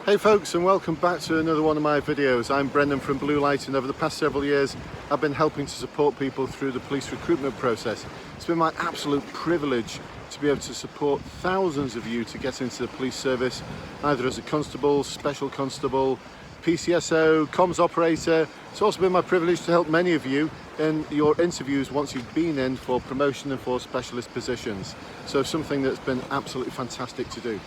Hey folks, and welcome back to another one of my videos. I'm Brendan from Bluelight, and over the past several years I've been helping to support people through the police recruitment process. It's been my absolute privilege to be able to support thousands of you to get into the police service, either as a constable, special constable, PCSO, comms operator. It's also been my privilege to help many of you in your interviews once you've been in for promotion and for specialist positions. So something that's been absolutely fantastic to do.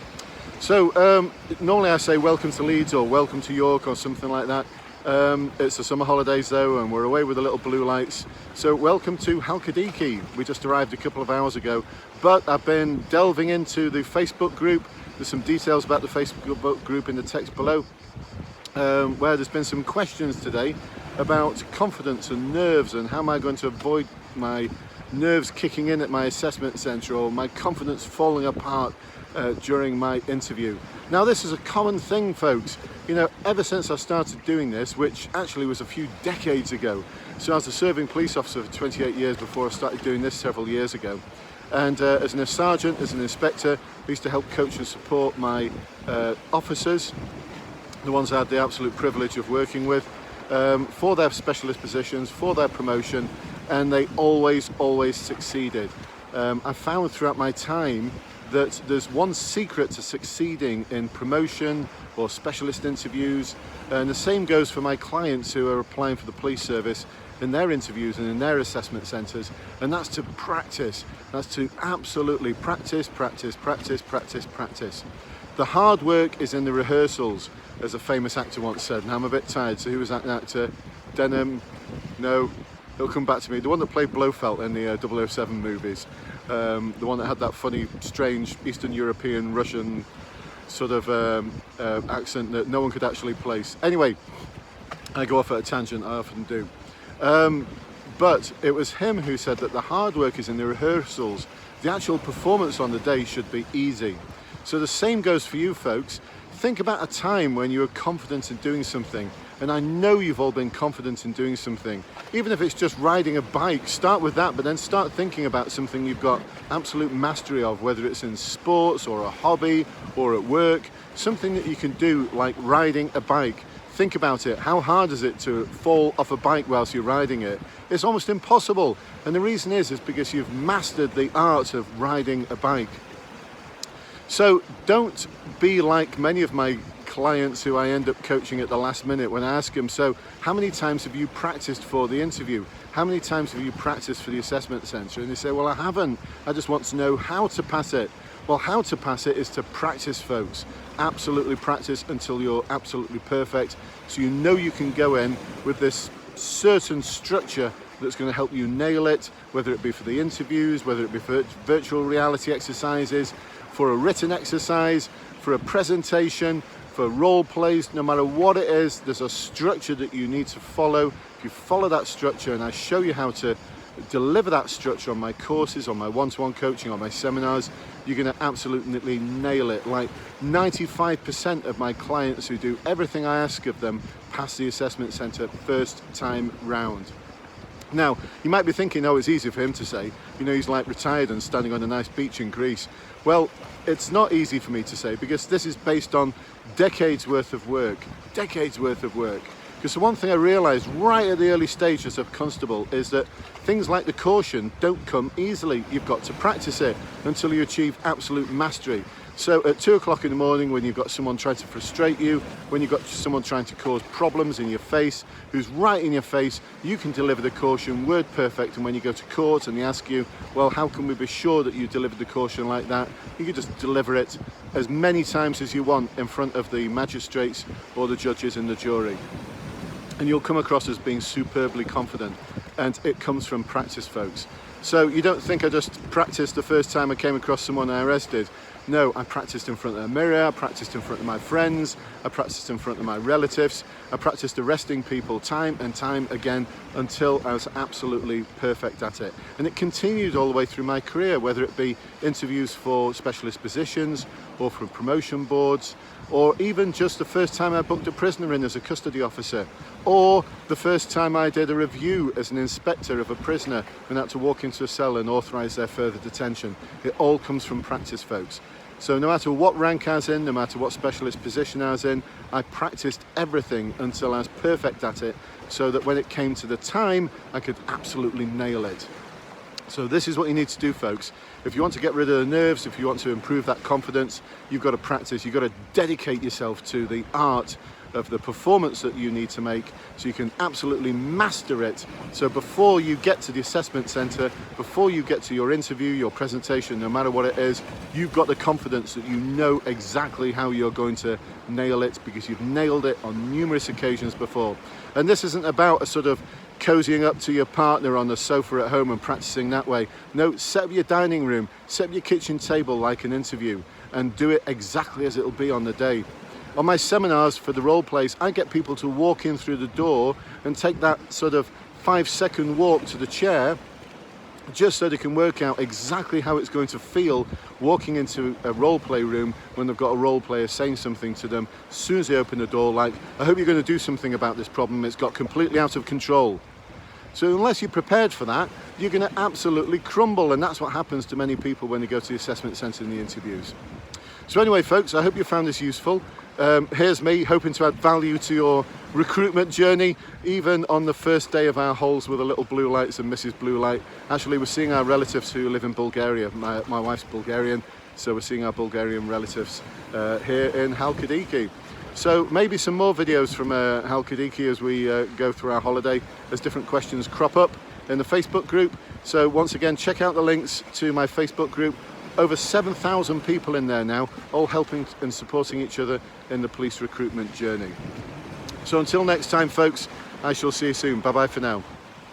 So normally I say welcome to Leeds or welcome to York or something like that. It's the summer holidays though, and we're away with the little blue lights. So welcome to Halkidiki. We just arrived a couple of hours ago, but I've been delving into the Facebook group. There's some details about the Facebook group in the text below, where there's been some questions today about confidence and nerves and how am I going to avoid my nerves kicking in at my assessment centre or my confidence falling apart during my interview. Now this is a common thing, folks. You know, ever since I started doing this, which actually was a few decades ago. So I was a serving police officer for 28 years before I started doing this several years ago. And as a sergeant, as an inspector, I used to help coach and support my officers, the ones I had the absolute privilege of working with, for their specialist positions, for their promotion, and they always succeeded. I found throughout my time that there's one secret to succeeding in promotion or specialist interviews, and the same goes for my clients who are applying for the police service in their interviews and in their assessment centres, and that's to practice. That's to absolutely practice. The hard work is in the rehearsals, as a famous actor once said, and I'm a bit tired. So who was that actor? Denham? No, it'll come back to me. The one that played Blofeld in the 007 movies. The one that had that funny, strange Eastern European, Russian sort of accent that no one could actually place. Anyway, I go off at a tangent, I often do. But it was him who said that the hard work is in the rehearsals. The actual performance on the day should be easy. So the same goes for you folks. Think about a time when you were confident in doing something, and I know you've all been confident in doing something. Even if it's just riding a bike, start with that, but then start thinking about something you've got absolute mastery of, whether it's in sports or a hobby or at work, something that you can do like riding a bike. Think about it. How hard is it to fall off a bike whilst you're riding it? It's almost impossible. And the reason is because you've mastered the art of riding a bike. So don't be like many of my clients who I end up coaching at the last minute when I ask them, so how many times have you practiced for the interview? How many times have you practiced for the assessment centre? And they say, well, I haven't. I just want to know how to pass it. Well, how to pass it is to practice, folks. Absolutely practice until you're absolutely perfect. So you know you can go in with this certain structure that's going to help you nail it, whether it be for the interviews, whether it be for virtual reality exercises, for a written exercise, for a presentation, for role plays. No matter what it is, there's a structure that you need to follow. If you follow that structure, and I show you how to deliver that structure on my courses, on my one-to-one coaching, on my seminars, you're going to absolutely nail it. Like 95% of my clients who do everything I ask of them pass the assessment centre first time round. Now, you might be thinking, oh, it's easy for him to say. You know, he's like retired and standing on a nice beach in Greece. Well, it's not easy for me to say, because this is based on decades worth of work. Because the one thing I realised right at the early stages of constable is that things like the caution don't come easily. You've got to practice it until you achieve absolute mastery. So at 2 o'clock in the morning, when you've got someone trying to frustrate you, when you've got someone trying to cause problems in your face, who's right in your face, you can deliver the caution word perfect. And when you go to court and they ask you, well, how can we be sure that you delivered the caution like that? You can just deliver it as many times as you want in front of the magistrates or the judges and the jury. And you'll come across as being superbly confident. And it comes from practice, folks. So you don't think I just practiced the first time I came across someone I arrested. No, I practiced in front of a mirror, I practiced in front of my friends, I practiced in front of my relatives, I practiced arresting people time and time again until I was absolutely perfect at it. And it continued all the way through my career, whether it be interviews for specialist positions or for promotion boards, or even just the first time I booked a prisoner in as a custody officer, or the first time I did a review as an inspector of a prisoner and had to walk into a cell and authorise their further detention. It all comes from practice, folks. So no matter what rank I was in, no matter what specialist position I was in, I practiced everything until I was perfect at it, so that when it came to the time, I could absolutely nail it. So this is what you need to do, folks. If you want to get rid of the nerves, if you want to improve that confidence, you've got to practice, you've got to dedicate yourself to the art of the performance that you need to make, so you can absolutely master it. So before you get to the assessment centre, before you get to your interview, your presentation, no matter what it is, you've got the confidence that you know exactly how you're going to nail it, because you've nailed it on numerous occasions before. And this isn't about a sort of cozying up to your partner on the sofa at home and practicing that way. No, set up your dining room, set up your kitchen table like an interview, and do it exactly as it'll be on the day. On my seminars for the role plays, I get people to walk in through the door and take that sort of 5-second walk to the chair, just so they can work out exactly how it's going to feel walking into a role play room when they've got a role player saying something to them as soon as they open the door, like, I hope you're going to do something about this problem, it's got completely out of control. So unless you're prepared for that, you're going to absolutely crumble, and that's what happens to many people when they go to the assessment centre in the interviews. So anyway, folks, I hope you found this useful. Here's me hoping to add value to your recruitment journey, even on the first day of our holes with the little Bluelights and Mrs. Bluelight. Actually, we're seeing our relatives who live in Bulgaria. My wife's Bulgarian, so we're seeing our Bulgarian relatives here in Halkidiki. So maybe some more videos from Halkidiki as we go through our holiday, as different questions crop up in the Facebook group. So once again, check out the links to my Facebook group. Over 7,000 people in there now, all helping and supporting each other in the police recruitment journey. So until next time, folks, I shall see you soon. Bye-bye for now.